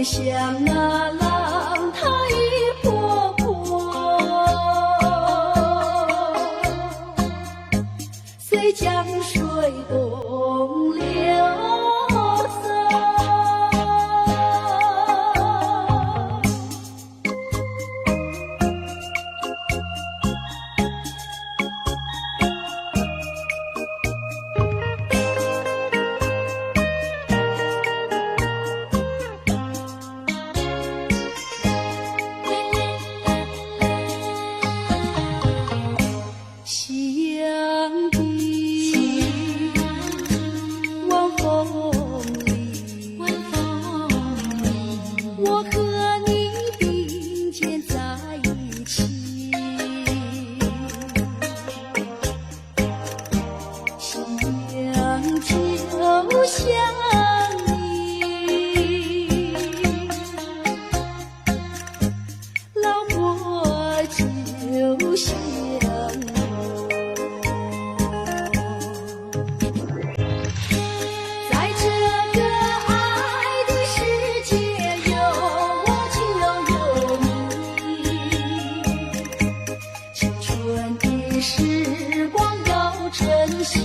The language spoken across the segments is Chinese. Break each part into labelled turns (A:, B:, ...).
A: 像那浪它一波波，随江水东流走。夕阳的晚风里，我和你并肩在一起。夕阳就像你，老婆就像时光要珍惜。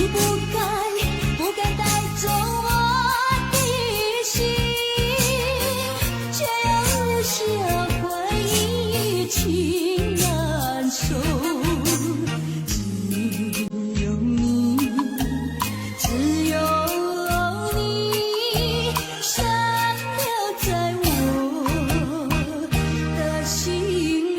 A: 不该带走我的心，却又留下回忆，情难收。只有你，只有你，想留在我的心里。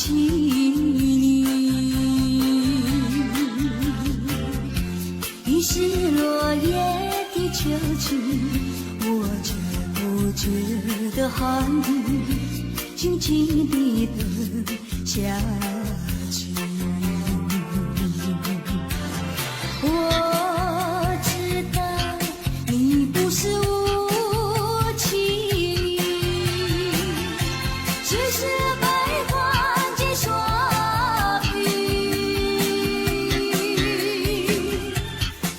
A: 起你，于是落叶的秋去，我却不觉得寒意，轻轻地等下去。我知道你不是无情，只是悲欢几耍笔，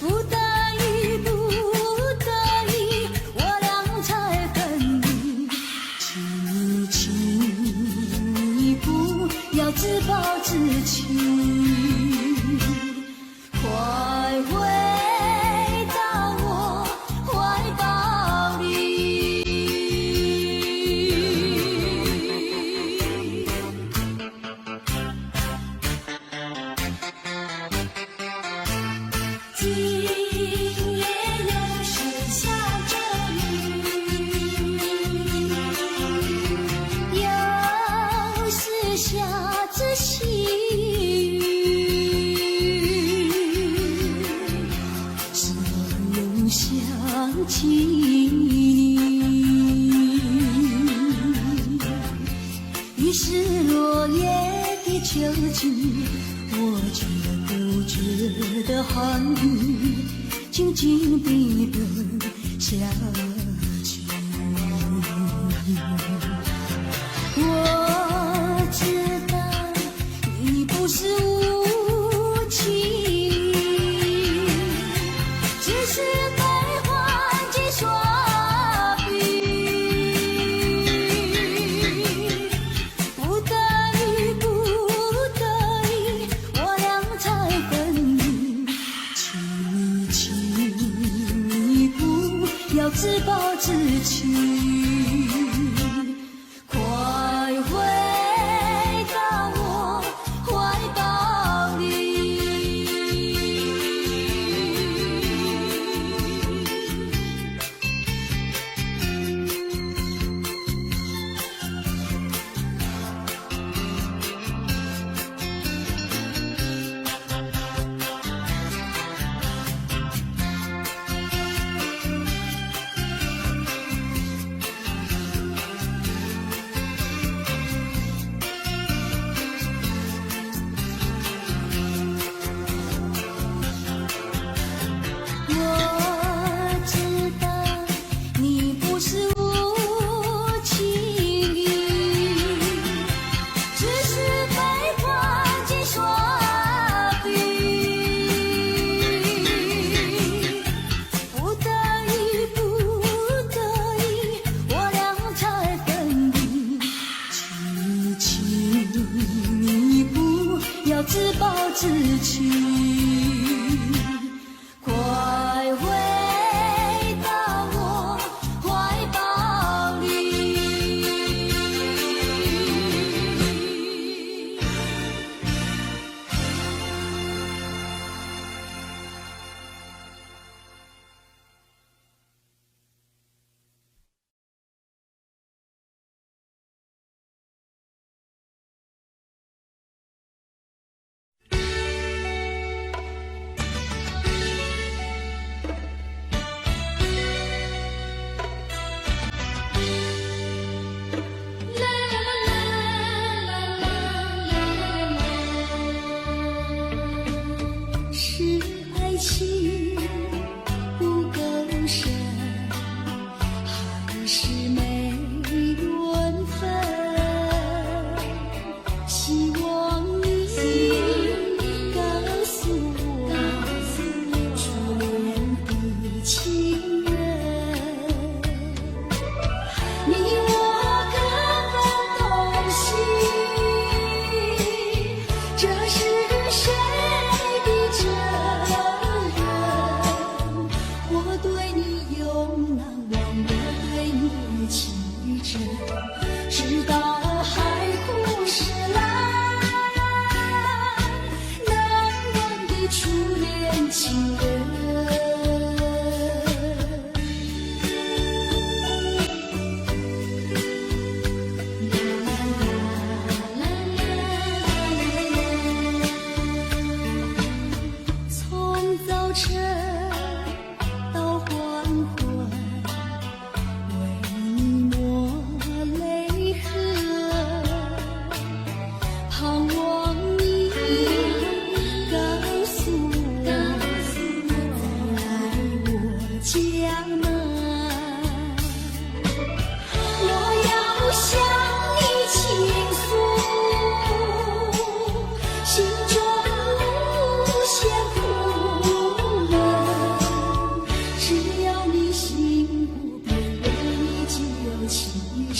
A: 不得已，不得已，我俩才分离。请你不要自暴自弃，快回到我怀抱里。今夜又是下着雨，又是下着细雨，只有想起你。于是落叶的秋季，我却不觉得寒意，静静地等下去。我知道你不是无情，只是悲欢几耍笔，不得已，不得已，我俩才分离。请你不要自暴自弃，快回到我怀抱里。我知道你不是无情，只是悲欢几耍笔，不得已，不得已，我俩才分离。请你不要自暴自弃，快回到我怀抱里。是爱情不够深，还是没缘分？希望你告诉我，初恋的情人，你我可否同行？这是谁的责任？我对你永难忘，我对你情真，直到海枯石烂，难忘的初恋情人。啦啦啦啦啦。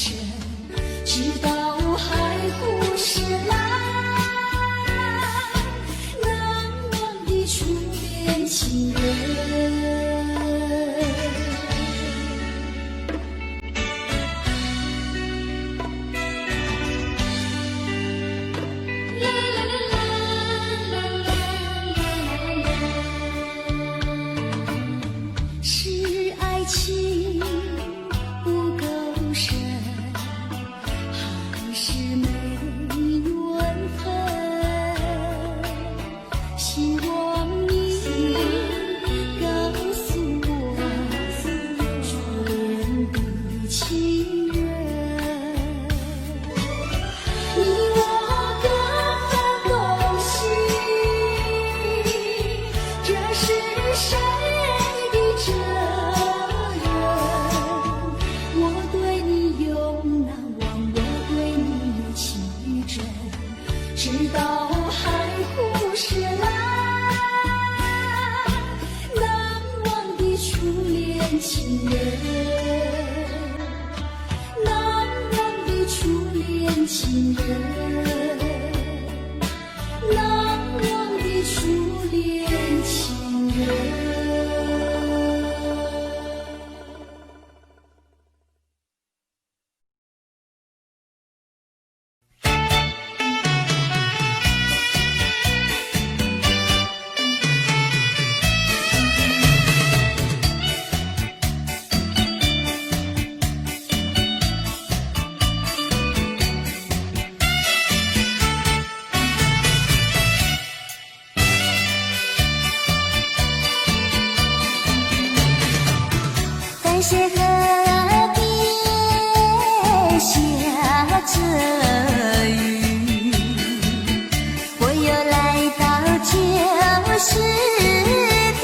A: 深，直到海枯石烂，难忘的初恋情人。是爱情不够深，还是没缘分？希望你告诉我初恋的情人，你我各分东西，这是谁的责任？我对你永难忘，我对你有情真，直到海枯石烂，难忘的初恋情人，难忘的初恋情人，难忘的初恋情人。感谢河边下着雨，我又来到旧时地。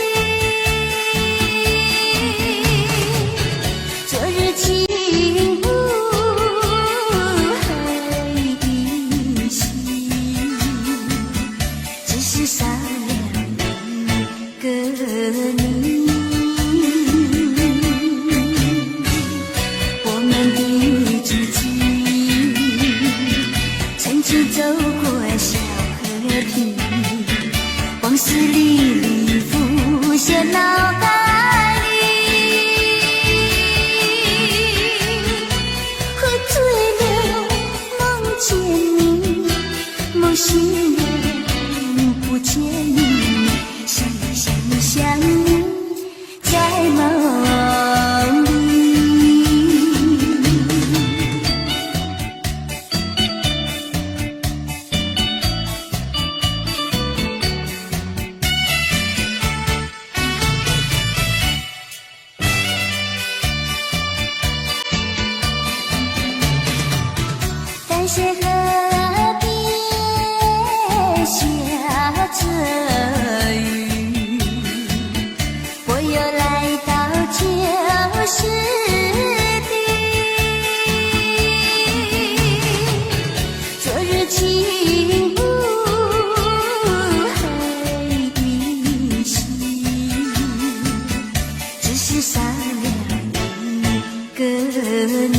A: 昨日情无黑的心，只是少了一个你。走过小河堤，往事历历浮现脑海里，喝醉了梦见你，梦醒了不见你，想你想你想你在梦里。感谢河边下着雨，我又来到旧时地。昨日情无黑的心，只是少了一个你。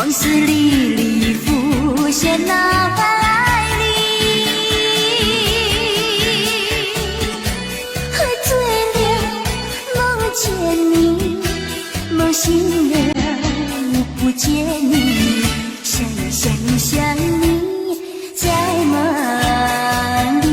A: 往事历历浮现脑海里，喝醉了梦见你，梦醒了不见你，想你在梦里。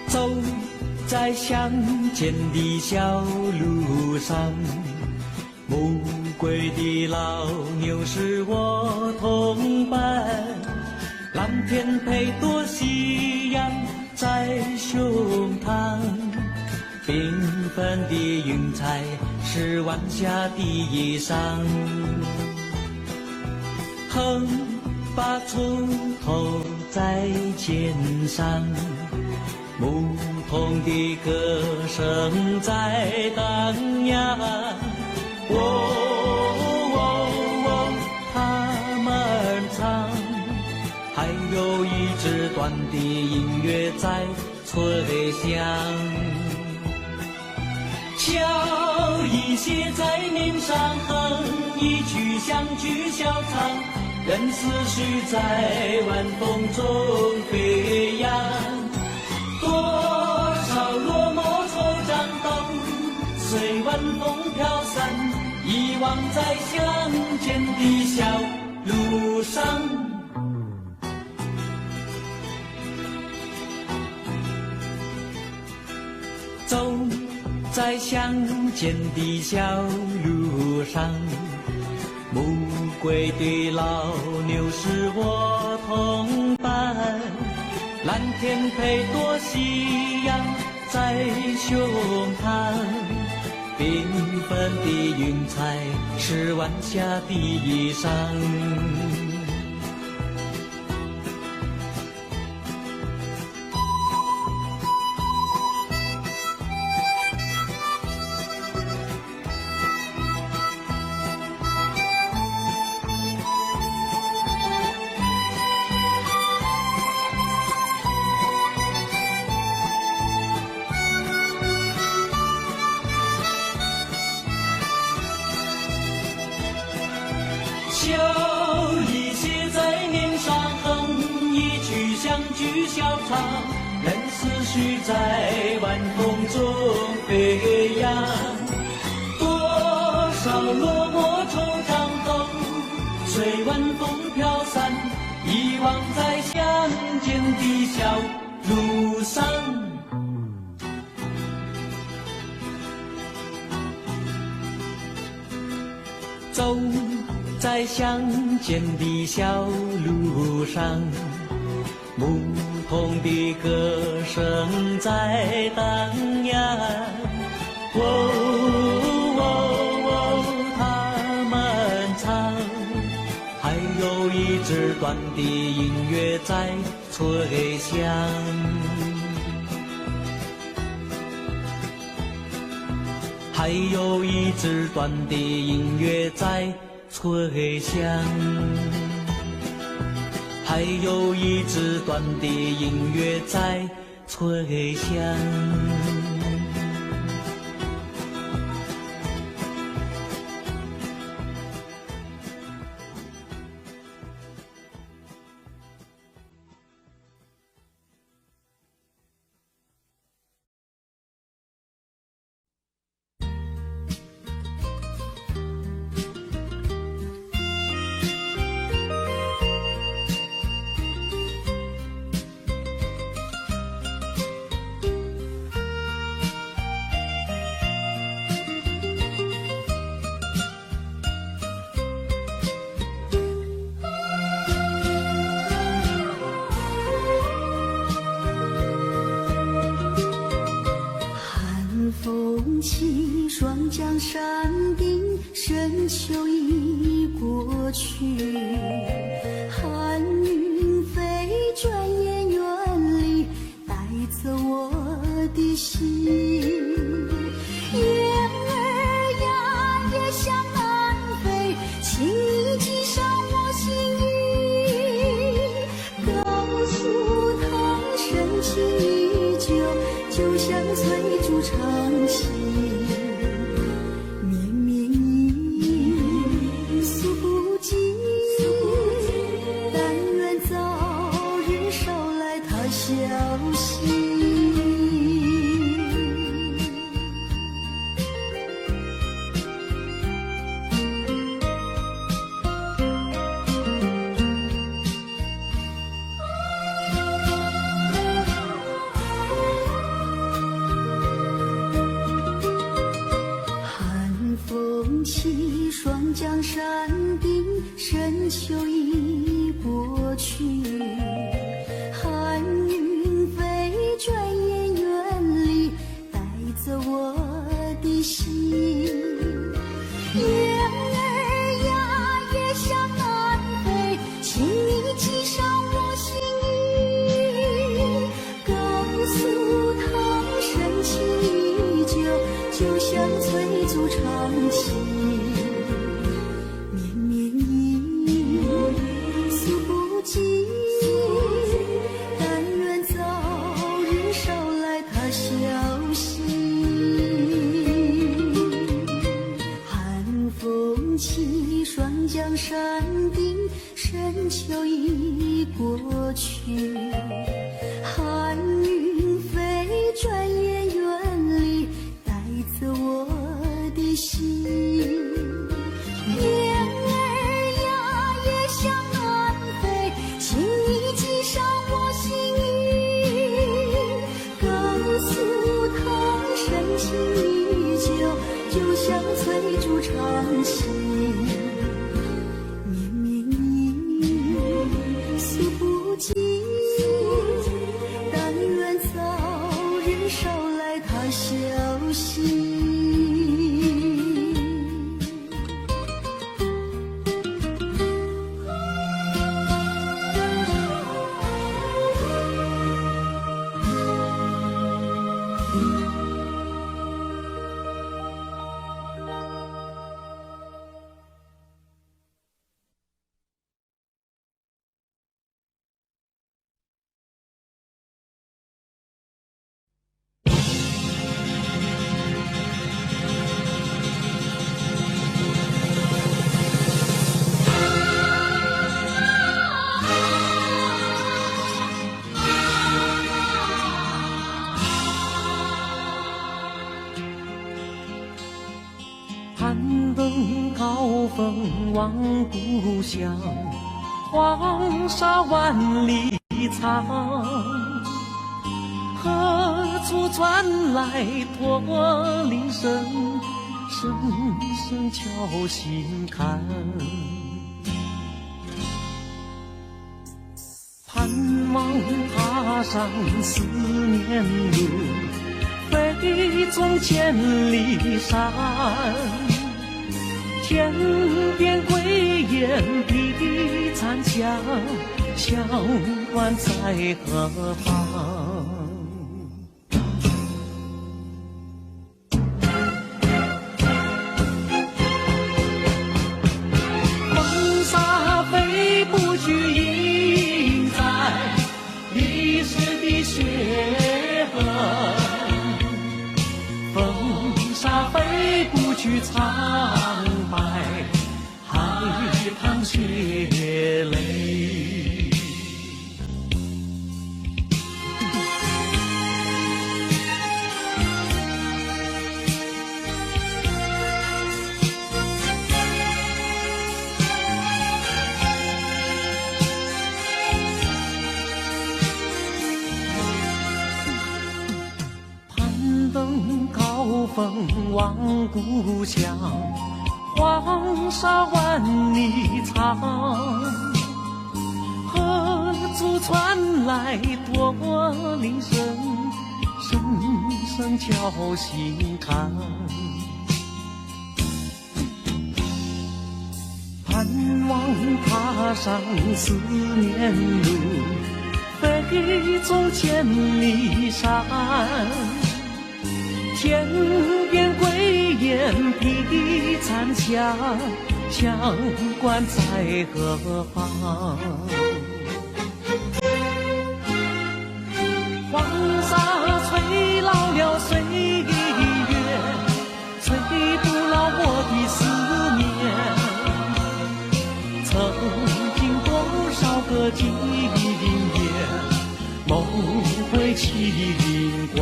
B: 走在乡间的小路上，暮归的老牛是我同伴，蓝天配朵夕阳在胸膛，缤纷的云彩是晚霞的衣裳，横把锄头在肩上，牧童的歌声在荡漾，他们唱，还有一支短的音乐在吹响，笑意写在脸上，哼一曲乡曲小唱，任思绪在晚风中飞扬。多少落寞惆怅都随晚风飘散，遗忘在乡间的小路上。在相见的小路上，暮归的老牛是我同伴，蓝天配朵夕阳在胸膛，缤纷的云彩是晚霞的衣裳。笑意写在脸上，哼一曲相聚小唱，任思绪在晚风中飞扬。多少落寞惆怅都随晚风飘散，遗忘在相见的小路上。走在相见的小路上，牧童的歌声在荡漾。他们唱，还有一支短的音乐在吹响。还有一支短的音乐在吹响，还有一支短的音乐在吹响。
A: 双江山顶，深秋已过去，寒云飞，转眼远离，带走我的心。雁儿呀，也向南飞，请你系上我心意，告诉他深情依旧，就像翠竹长青。双江山顶，深秋已过去，寒云飞，
B: 风望故乡，黄沙万里长。何处传来驼铃声，声声敲心坎。盼望踏上思念路，飞纵千里山。天边归雁啼残响，乡关在何方？风沙飞不去，印在历史的血痕。风沙飞不去，苍白海棠血泪。攀登高峰望故乡，黄沙万里长。何处传来驼铃声，声声敲心坎。盼望踏上思念路，飞纵千里山。天边归雁啼残响，乡关在何方？黄沙吹老了岁月，吹不老我的思念。曾经多少个今夜，梦回秦关。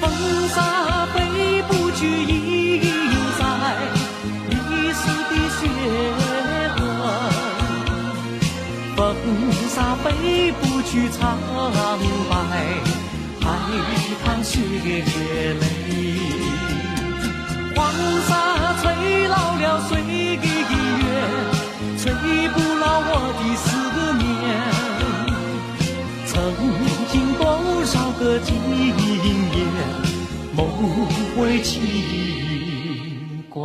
B: 风沙飞不去，印在历史的血痕。风沙飞不去，苍白海棠血泪。黄沙吹老了岁月，吹不老我的思念。曾经多少个今夜，梦回秦关。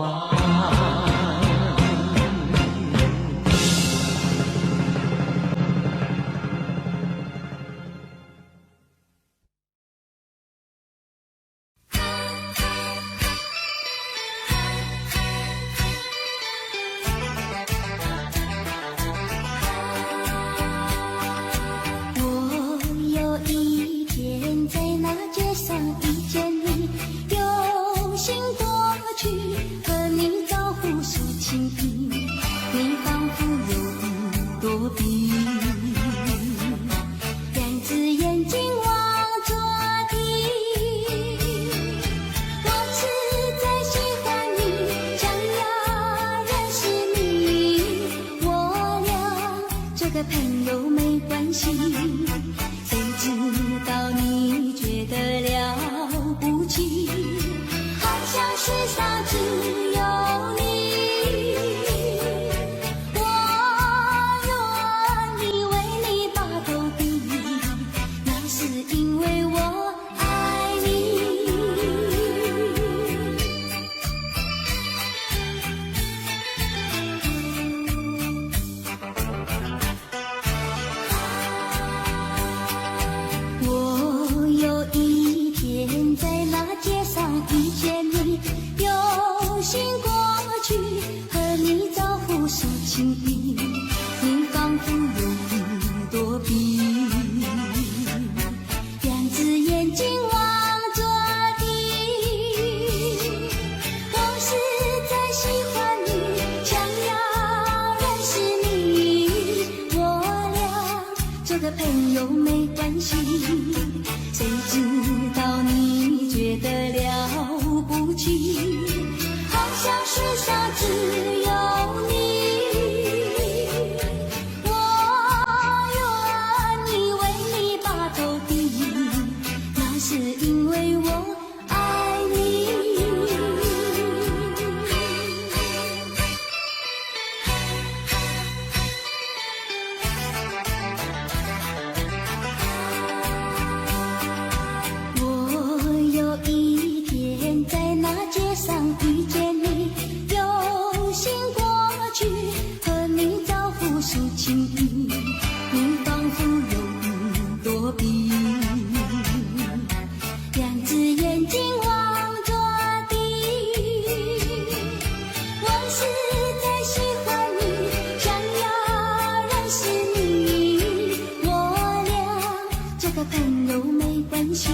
A: 谁知道你觉得了不起，好像像世上只有你，我愿意为你把头低，那是因为我爱你。我有一天在那街上遇见你，有心过去和你招呼诉情意，你仿佛有一朵笔，两只眼睛望着地。我实在喜欢你，想要认识你，我俩做个朋友没关系。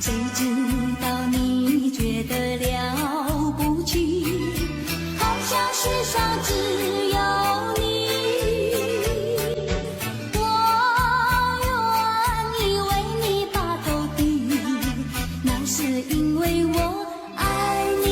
A: 谁知道你觉得了不起，好像世上只有你，我愿意为你把头低，那是因为我爱你。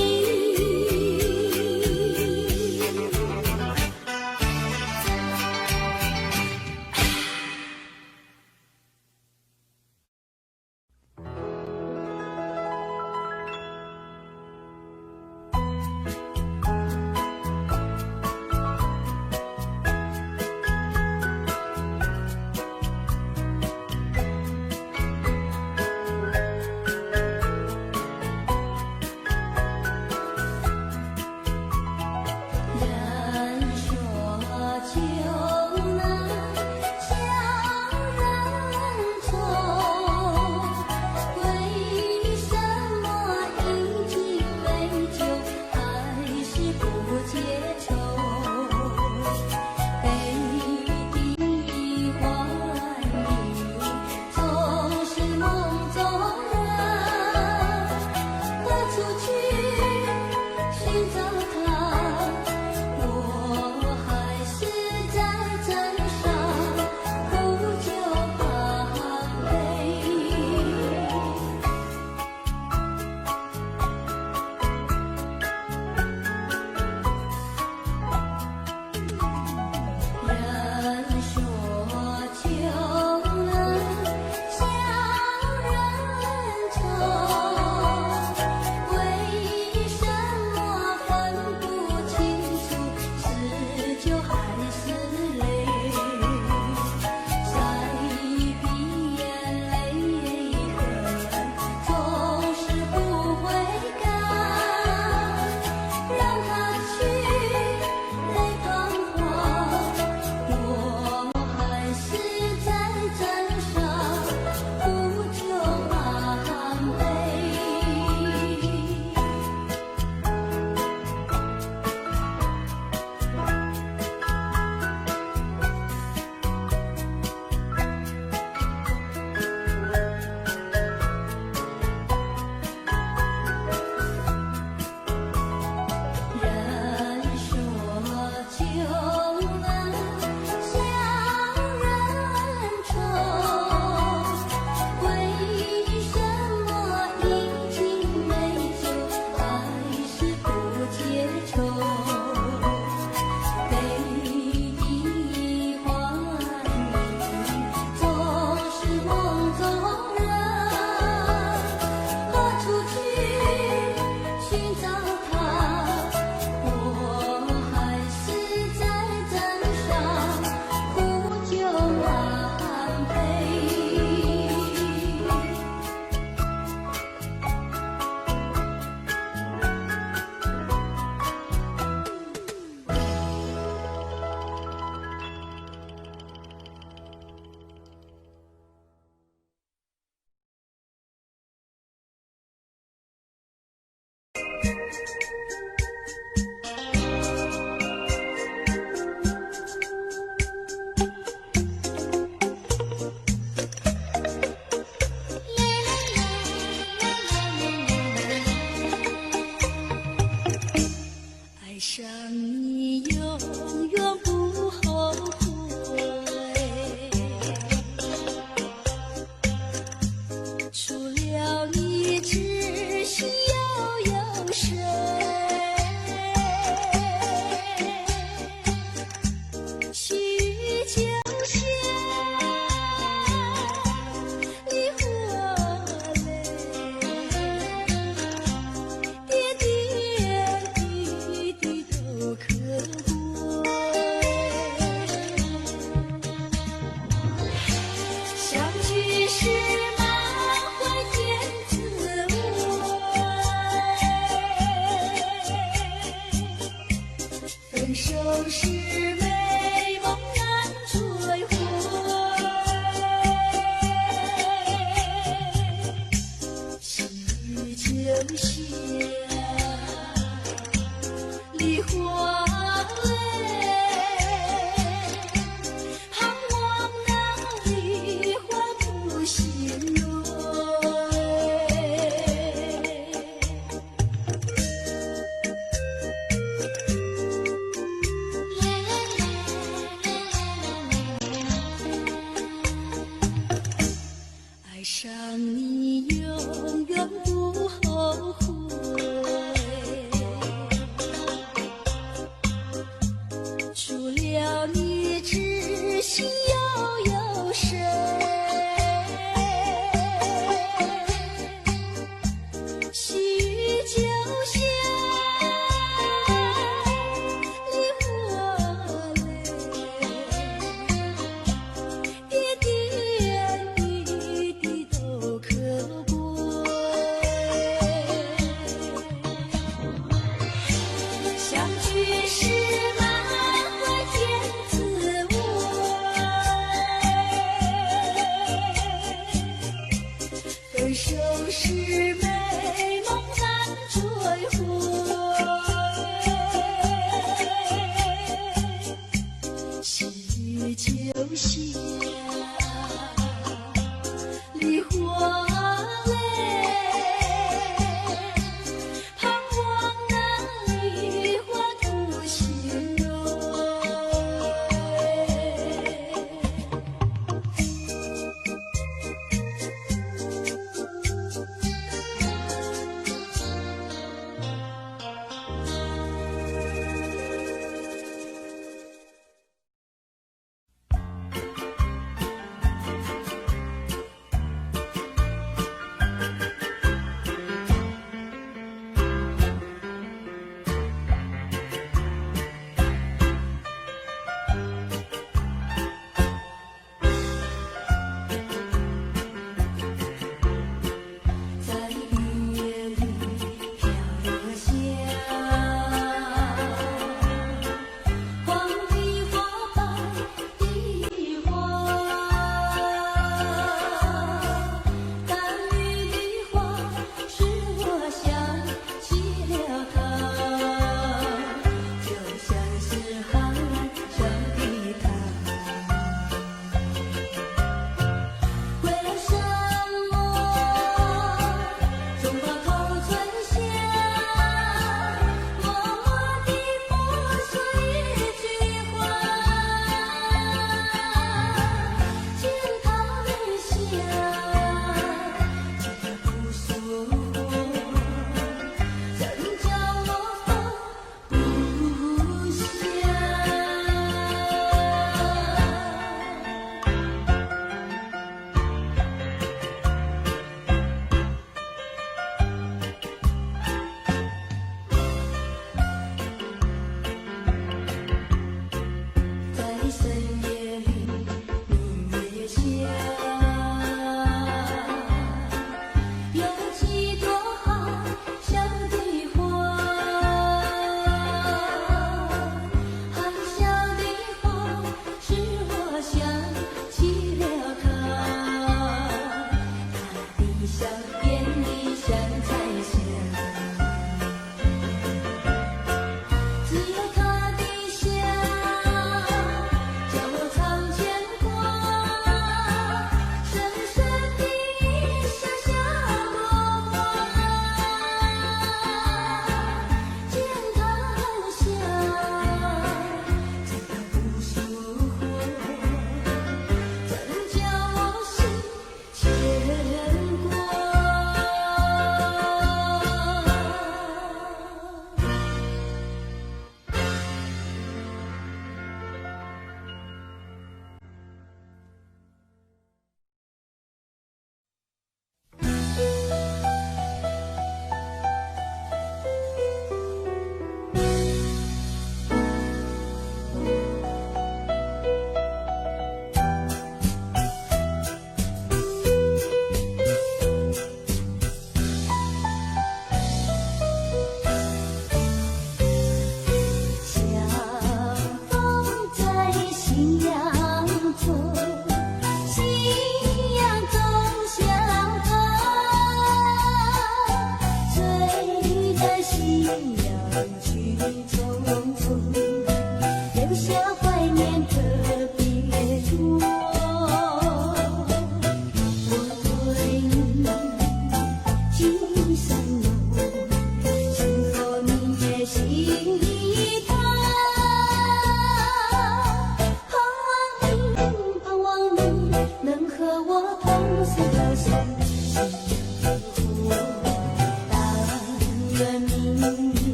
A: 是美梦难追回。细雨就下，梨花泪，盼望那梨花不心蕊。爱上你永远不后悔，除了你知心又有谁？细雨就下，梨花泪，点点滴滴都可贵。相聚时满怀甜滋味，分手时美梦难追回。细雨就下，梨花泪，盼望那梨花吐心蕊。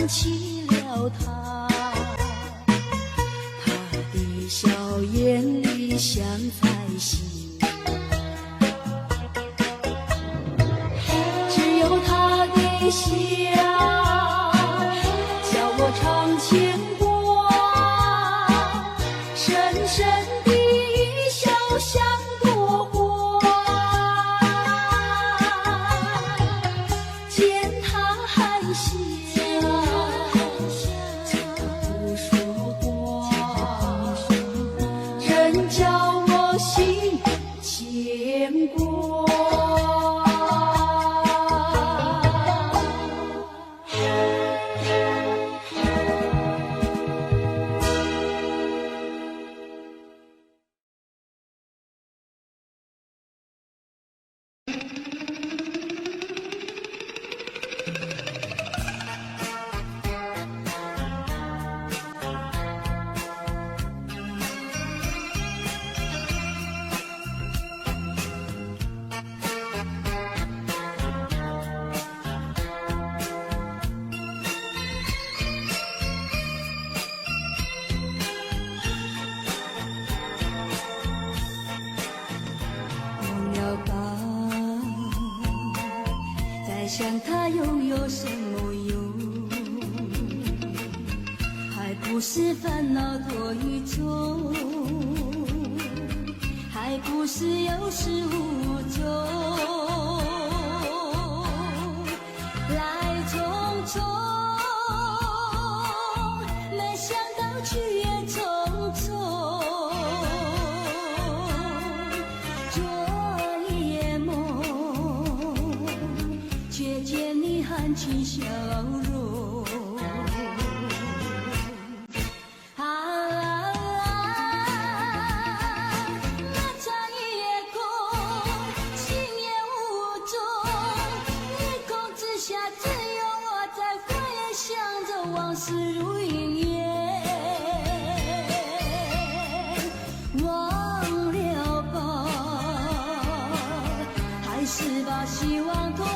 C: 起了他，他的笑
A: 眼里像彩星，只有他的笑，叫我常牵挂，深深的笑像朵花，见他含笑，不说话，真叫我心牵挂。忘了吧，再想它又有什么用？还不是烦恼多一种，还不是有始无终。来匆匆，没想到去也匆匆。昨夜梦，却见你含情笑容。那场夜空，星夜无踪，夜空之下只有我在回想着往事如云烟。忘了吧，还是把希望托夜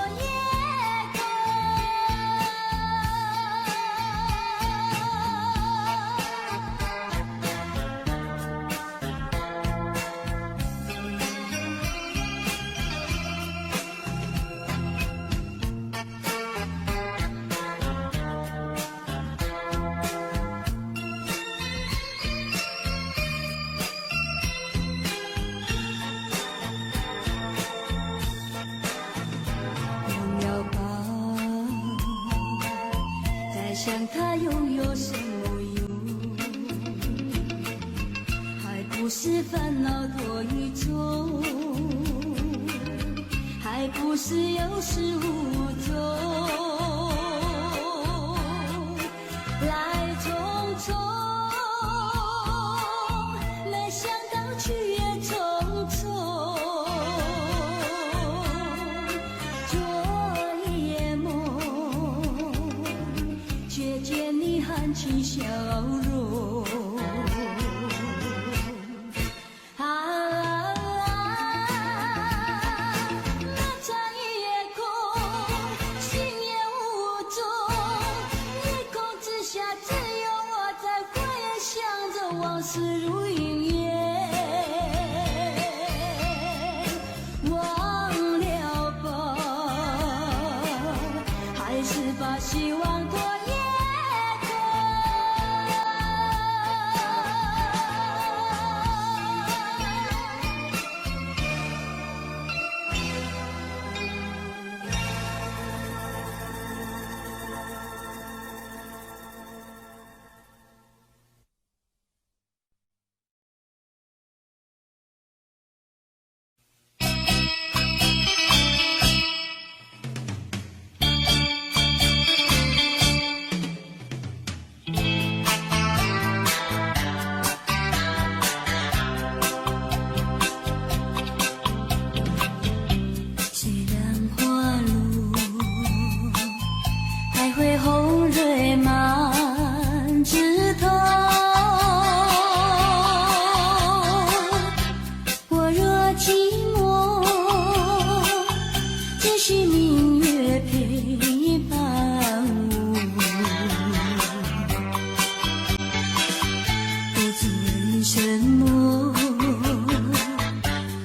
A: 空。忘了吧，再想它又有什么用？还不是烦恼多一种，还不是有始无终。来匆匆，没想到去也匆匆。昨夜梦，却见你含情笑容。那场夜空，星夜无踪，夜空之下只有我在回想着往事如云烟。忘了吧，还是把希望托夜空。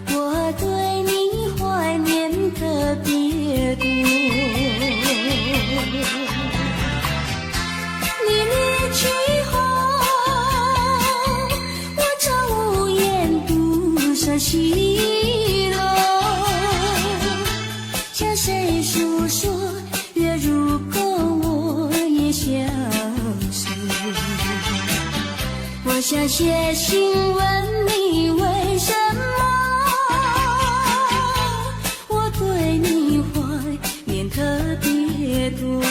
A: 我对你怀念特别多。你离去后，我常无言独上西楼，向谁诉说？月如钩，我也消瘦。我想写信问你为什么，我对你怀念特别多。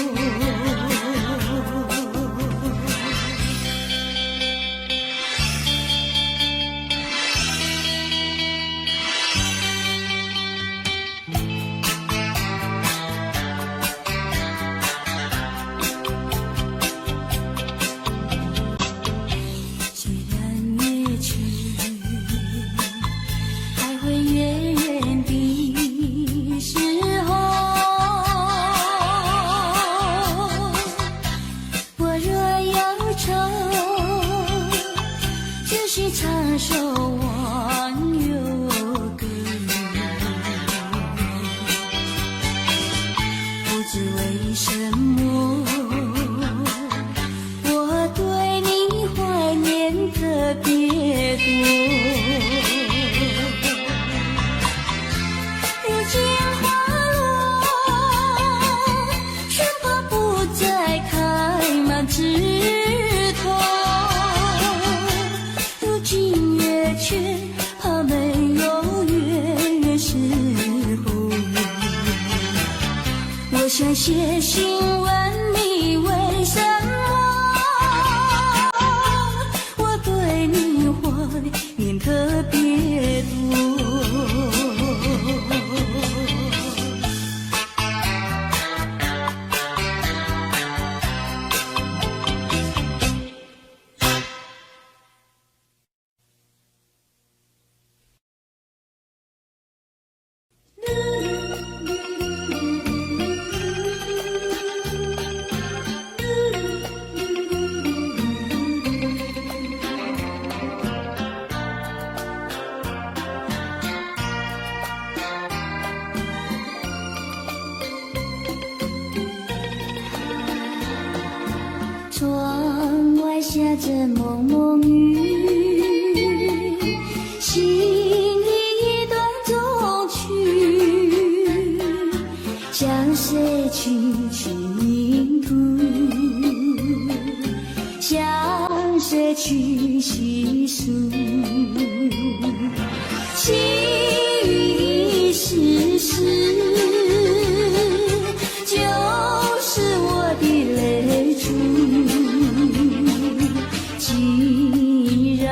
A: 唱首忘忧歌，不知为什么，我对你怀念特别多。如今花落，春花不再开满枝头。却怕没有月时候，我想写信问你为什么，我对你怀念特别多。窗外下着蒙蒙雨，心里一段衷曲，向谁去倾吐？向谁去细数？细雨丝丝，就是我的泪珠。既然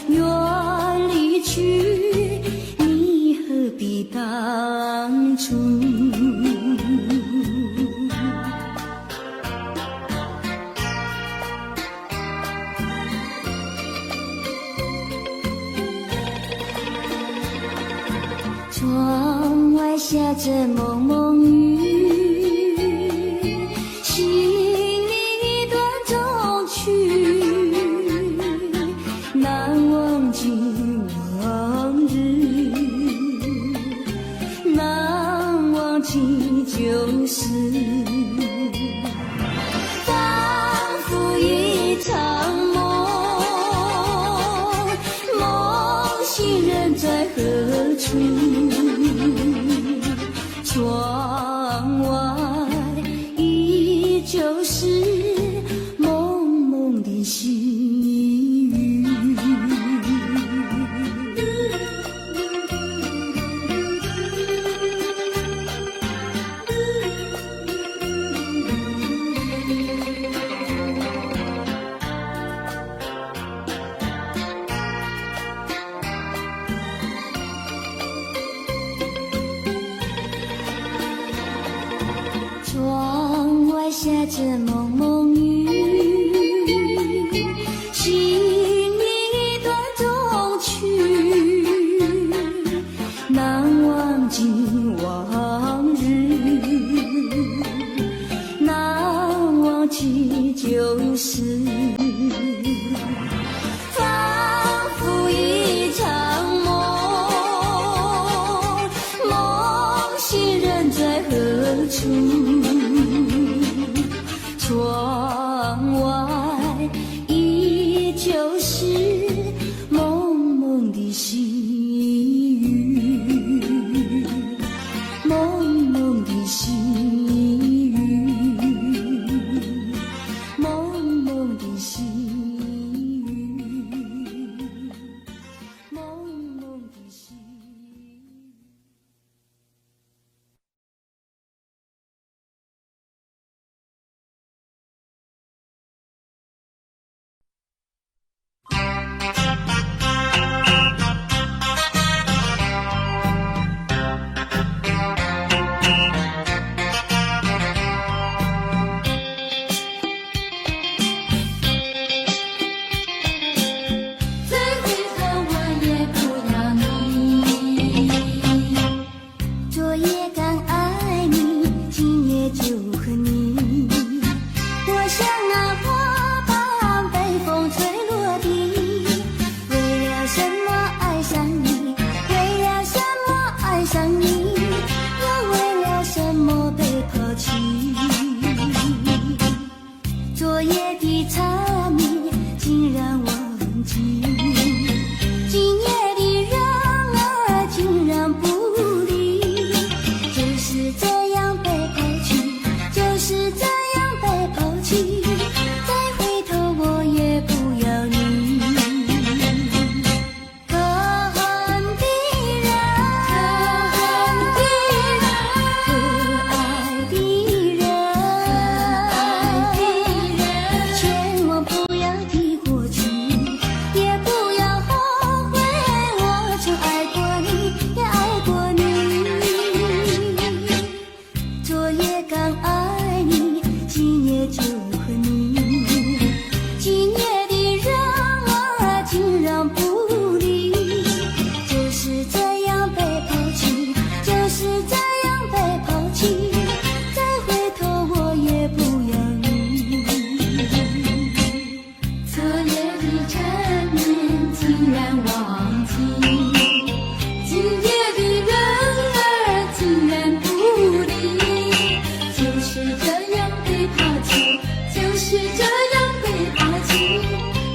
A: 愿离去，你何必当初？窗外下着蒙蒙雨，心里一段衷曲，难忘记往日，难忘记旧事，仿佛一场梦，梦醒人在何处？窗外依旧是蒙蒙的细雨。让不离，就是这样被抛弃，就是这样被抛弃，再回头我也不要你。昨夜的缠绵竟然忘记，今夜的人儿竟然不理，就是这样被抛弃，就是这样被抛弃，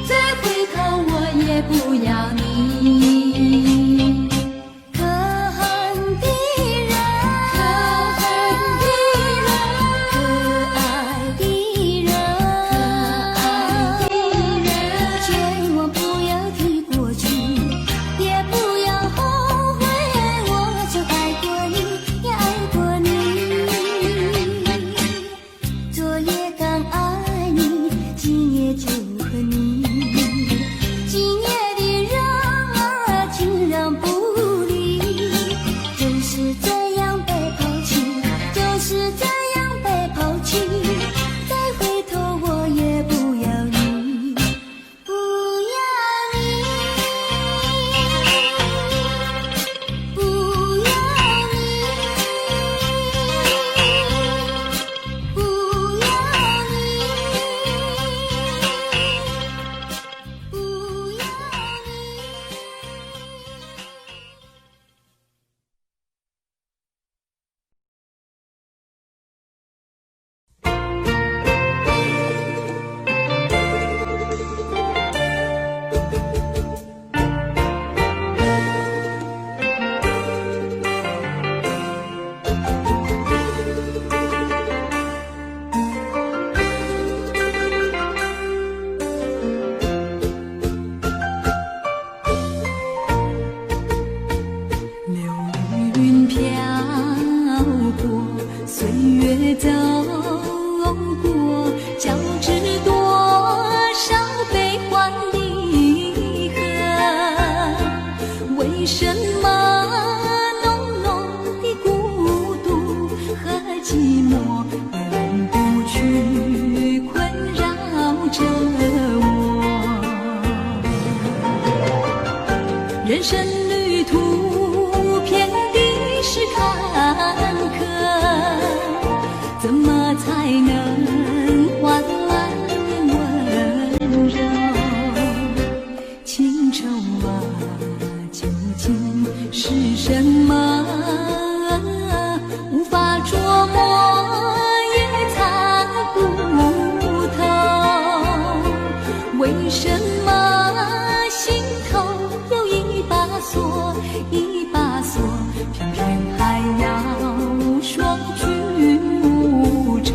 A: 再回头我也不要你。可恨的人，可恨的人，可爱的人，可爱的人，千万不要提过去，也不要后悔，我曾爱过你，也爱过你。昨夜刚爱你，今夜就恨你，今夜的人儿竟然不理，就是这样被抛弃，就是这样被抛弃，再回头我也不要你，不要你，不要你，不要你，不要你。流云飘过，岁月走过，交织多少悲欢离合？为什么浓浓的孤独和寂寞也能不去困扰着我？人生旅途遍地是坎坷，怎么才能换来温柔？情愁啊，究竟是什么？无法捉摸，也猜不透。为什么心头有一把锁，一把锁，偏偏还要双居无愁？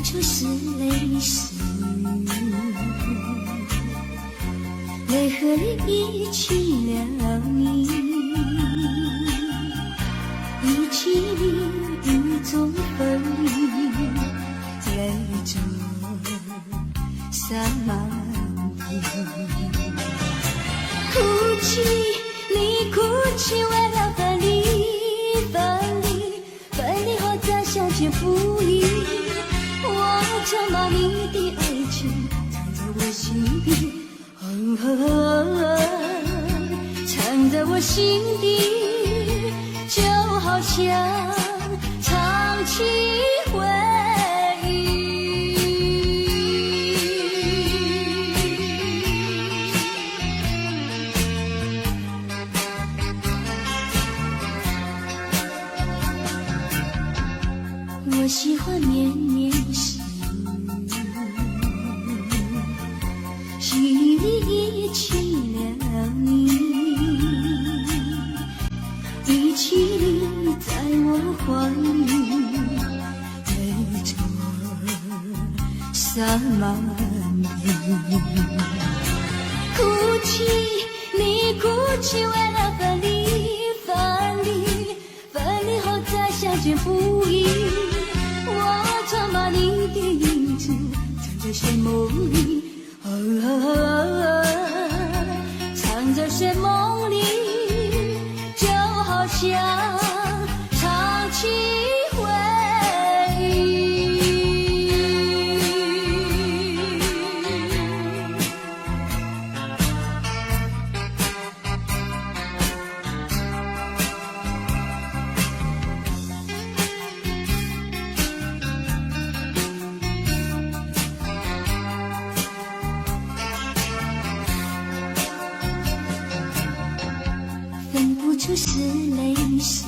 A: 出是泪湿，泪和一起了你，一起雨中风雨，泪着洒满地。哭泣，你哭泣，为了分离，分离，分离后再相见不易。我曾把你的爱情藏在我心底，藏在我心底，就好像唱起回忆。我喜欢绵绵诗，细雨里一起了你，一起你在我怀里，泪着洒满地。哭泣，你哭泣，为了分离，分离，分离后再相见不易。我曾把你的影子藏在睡梦里，藏在睡梦里，就好像唱起回忆。分不出是泪湿，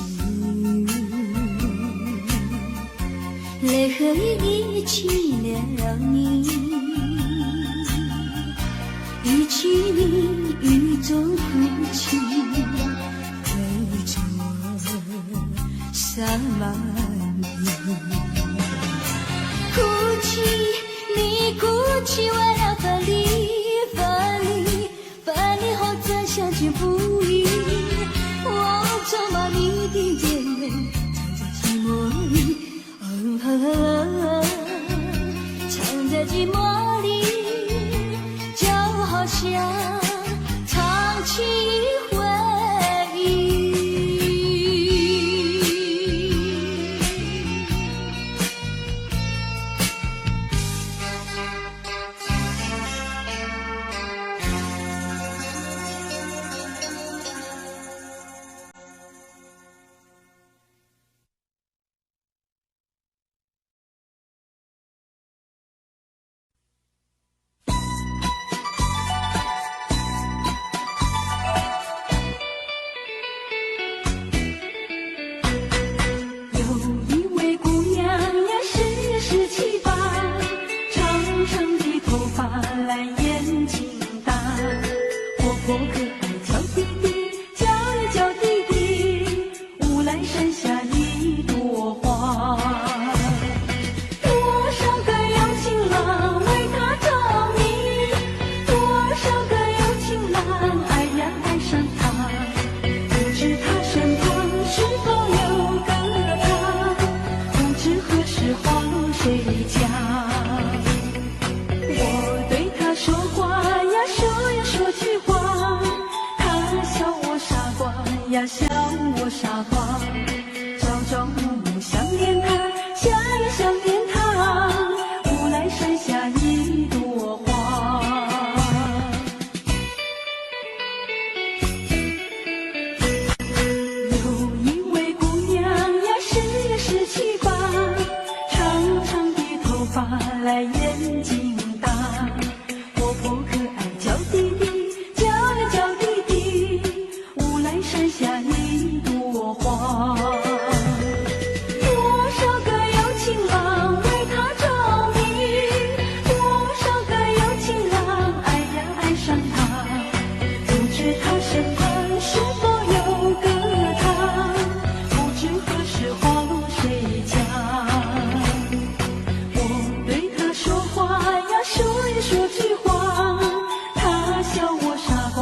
A: 泪和雨一起了你，一起你雨中哭泣，泪着洒满地。哭泣，你哭泣，为了分离，分离，分离后再相见不易。我曾把你的眼泪藏在寂寞里，藏在寂寞里，就好像唱起回忆。
C: 呀，笑我傻瓜，朝朝暮暮想念他，想呀想念他，无奈山下一朵花。有一位姑娘呀，十七八，长长的头发来眼睛大，活泼可爱叫弟弟，叫呀叫弟弟，无奈山下一朵花。说句话，他笑我傻瓜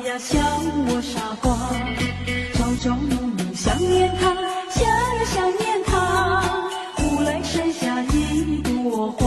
C: 呀，笑我傻瓜。朝朝暮暮想念他，想呀想念他，无来生下一朵花。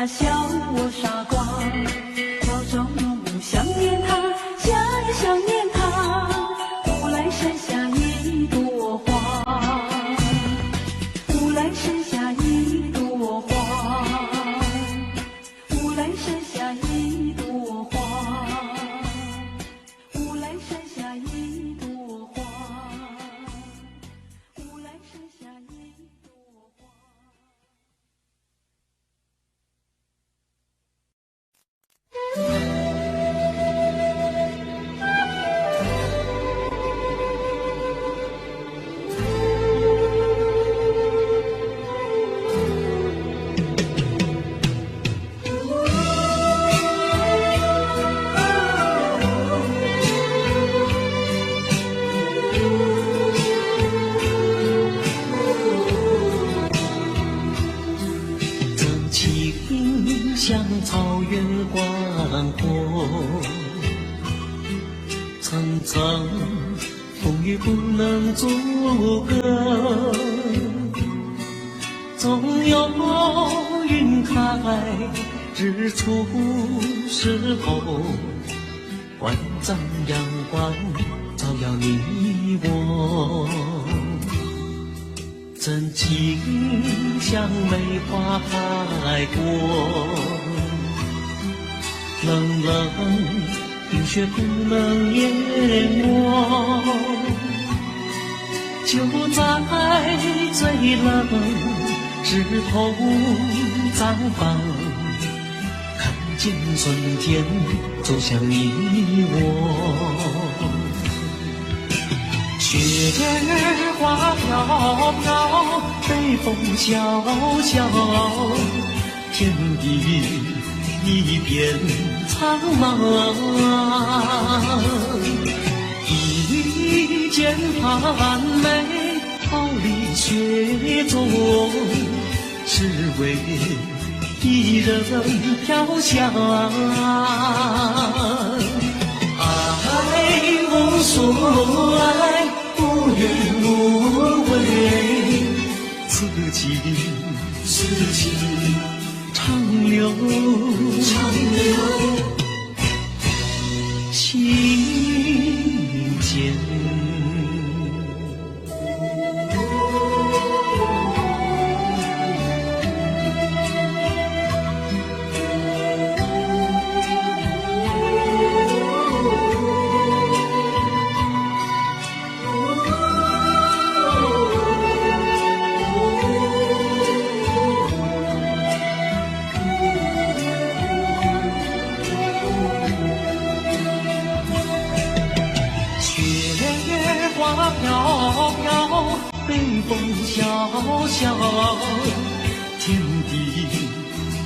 C: 笑我傻瓜，朝朝暮暮想念他，想呀想念他，无来生下一朵花，无来生下一朵花，无来生下一朵花，无来生下一朵花，无来生下一朵花。
B: 真情像草原广阔，层层风雨不能阻隔，总有云开日出时候，万丈阳光照耀你我。真情像梅花开过，冷冷冰雪不能淹没，就在最冷枝头绽放，看见春天走向你我。雪儿花飘飘，北风萧萧，天地一片苍茫。一剑寒梅，傲立雪中，只为一人飘香。爱无所爱，无怨无悔，此情长留心间。花飘飘，北风萧萧，天地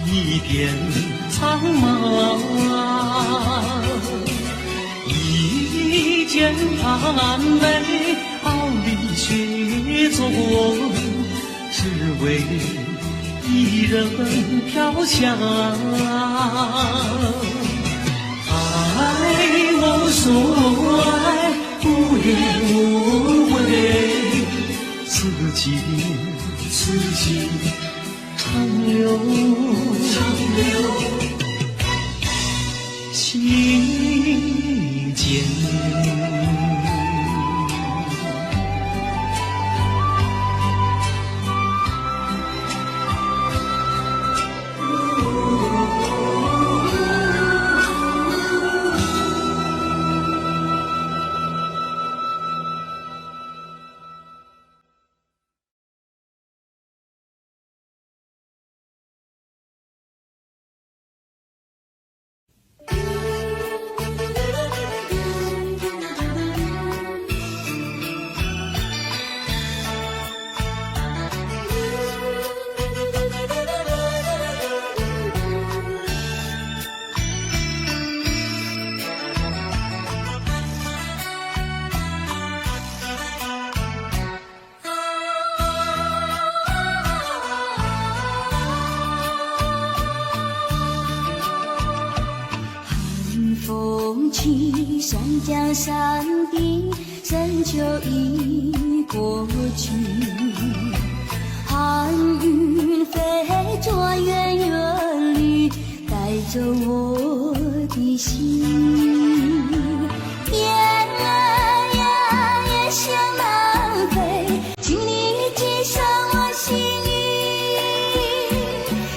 B: 一片苍茫。一剑寒梅，傲立雪中，只为一人飘香。爱无所爱，无怨无悔，此情长留心间。
A: 风起，山江山顶，深秋已过去。寒云飞着远远里，带走我的心。雁儿呀，也向南飞，请你系上我心里。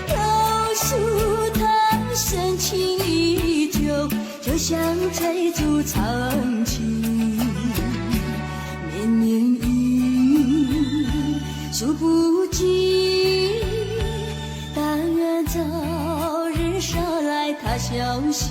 A: 告诉他，深情依旧，就像追逐长情。绵绵雨，数不尽，但愿早日捎来他消息。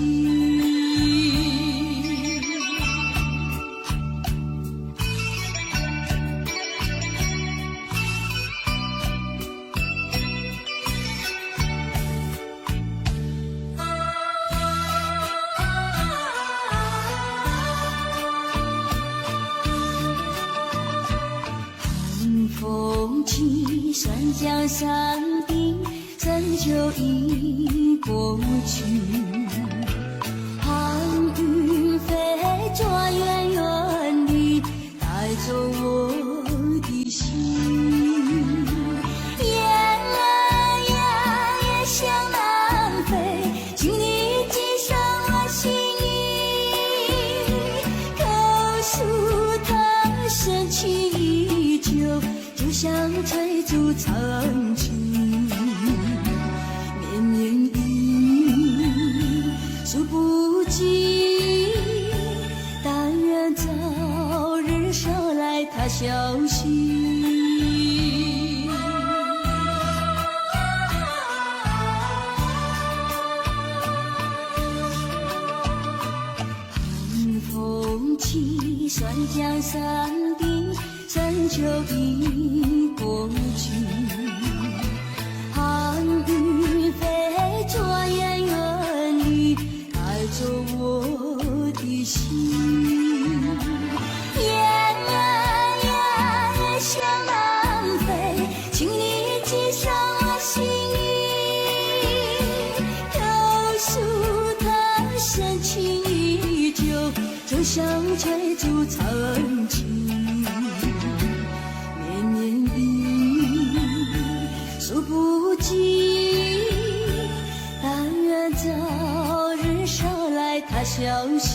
A: 风起，山江山顶，深秋已过去。寒云飞着远远地，带走我的心。雁儿呀，也向南飞，请你系上我心里。告诉他，深情依旧，就像追逐长情。绵绵雨，数不尽，但愿早日捎来他消息。寒风起，山江山顶，深秋已过去。寒云飞着远远里，带走我的心。雁儿呀，也向南飞，请你系上我心里。告诉他，深情依旧，就像追逐长情。绵绵雨，数不尽，但愿早日捎来他消息。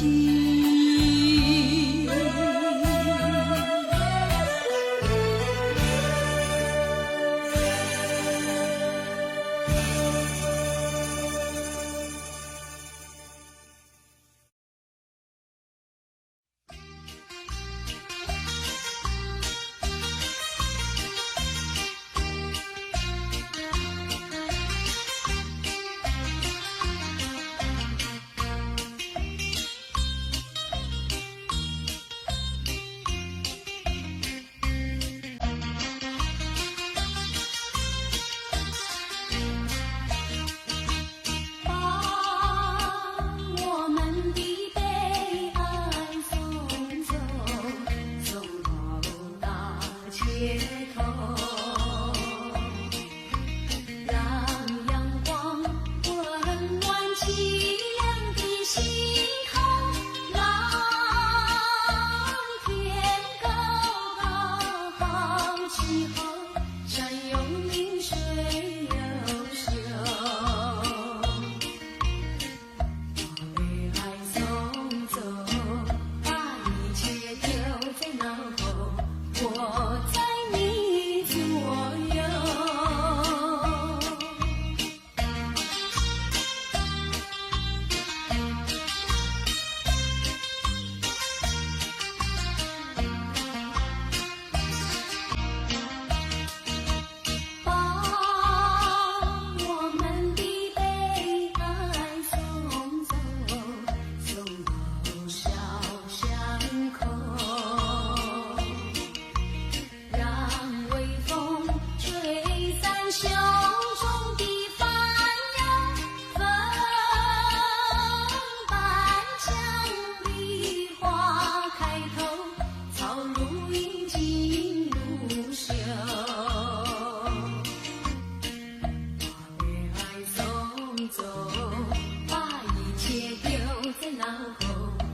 C: 走，把一切丢在脑后。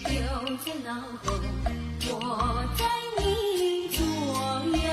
A: 丢在脑后，我在你左右。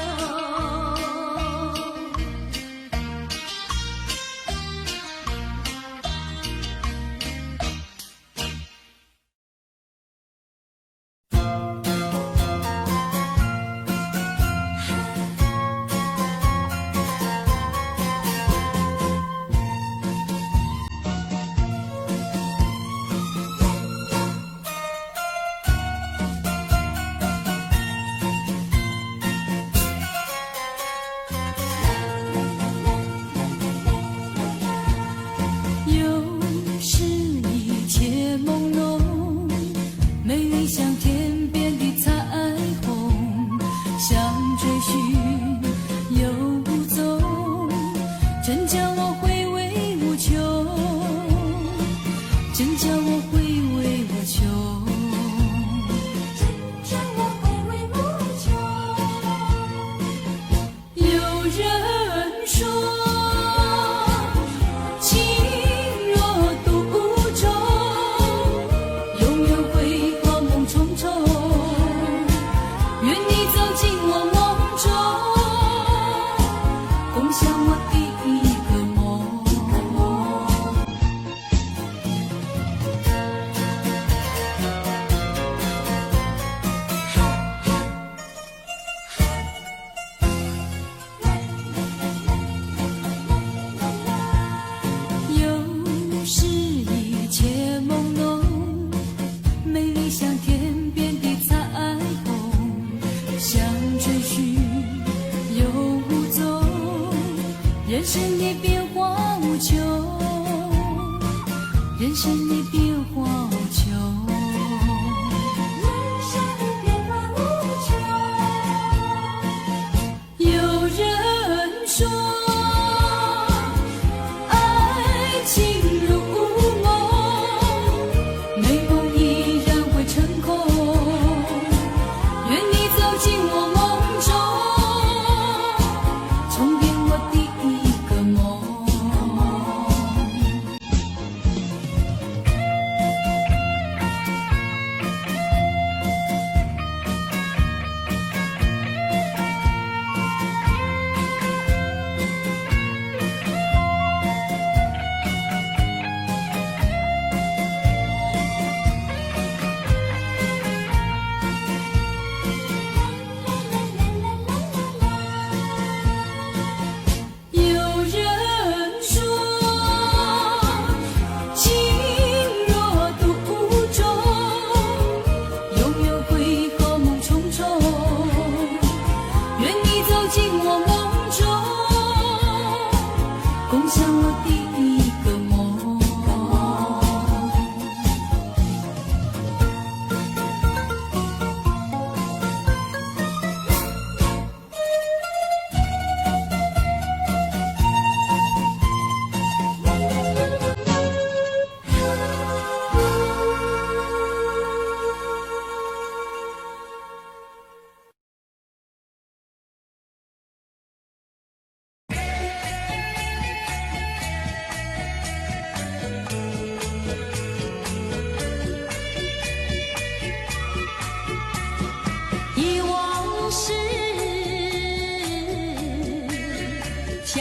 D: 人生的变化无穷，人生的变化无穷，
A: 人生的变化无穷。
D: 有人说，爱情如梦，美梦依然会成空。愿你走进我梦中，重编我的一个梦。有人说，情若独钟，永远会和梦重重。愿你走进我梦中，共享我的一个梦。
C: 忆往事，悄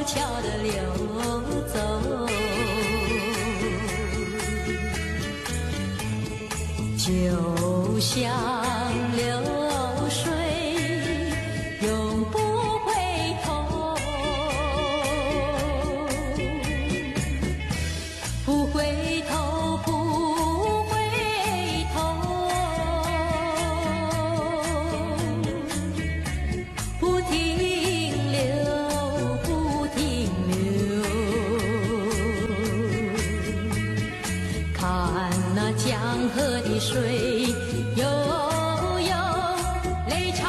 C: 悄地流走，就像流水，永不回头，不回头，不回头。不停留，不停留，看那江河的水悠悠，泪潮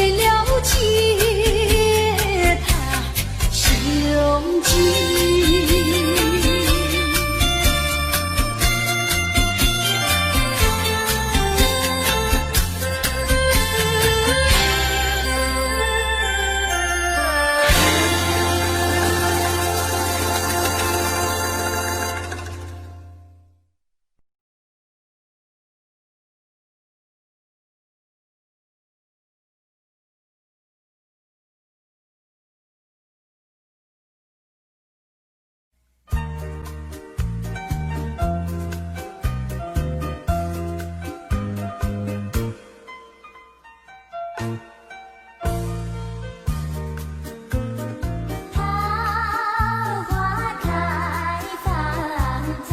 A: 会了解他胸襟。
E: 桃花开放在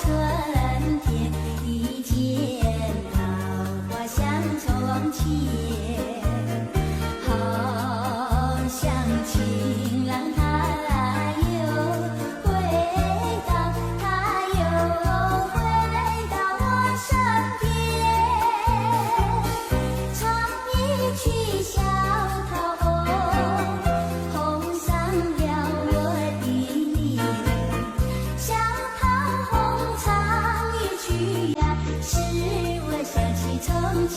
E: 春天，一见桃花香从前，好像情郎他又回到，他又回到我身边，唱一曲小桃红，红上了我的脸。小桃红唱一曲呀，使我想起从前。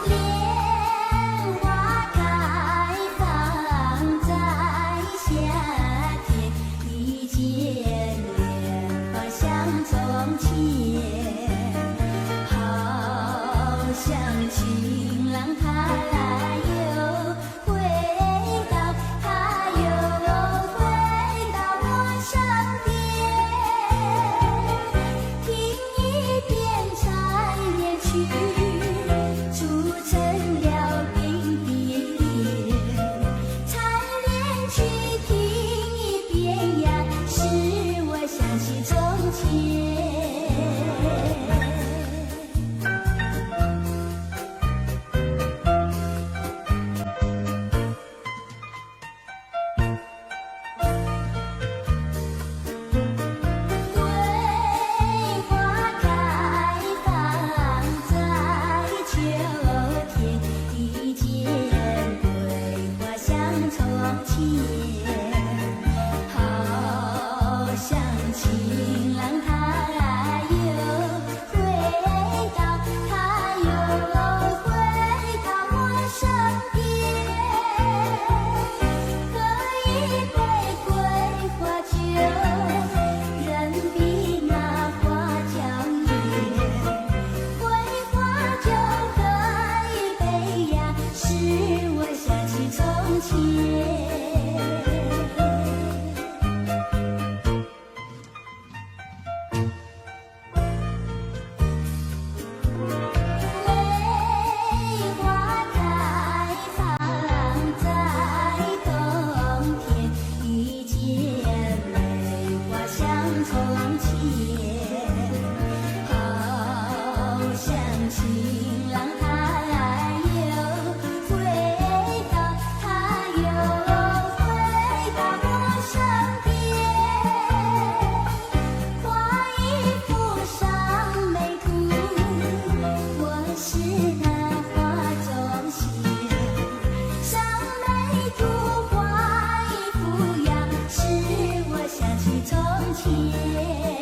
E: 莲花开放在夏天，一见莲花香从前，好像情郎他又回到，他又回到我身边，听一遍缠绵曲，促成了冰的脸。缠绵曲听一遍呀，使我想起从前。桂花开放在秋天，一见桂花香从前，好像情郎他又回到，他又回到我身边，喝一杯桂花酒，人比那花娇艳。桂花酒喝一杯呀，使我想起从前。梅花开放在冬天，一见梅花香从前，好像情郎他又回到，他又回到我身边，画一幅上眉图，我是那画中仙，上眉图画一幅呀，使我想起从前。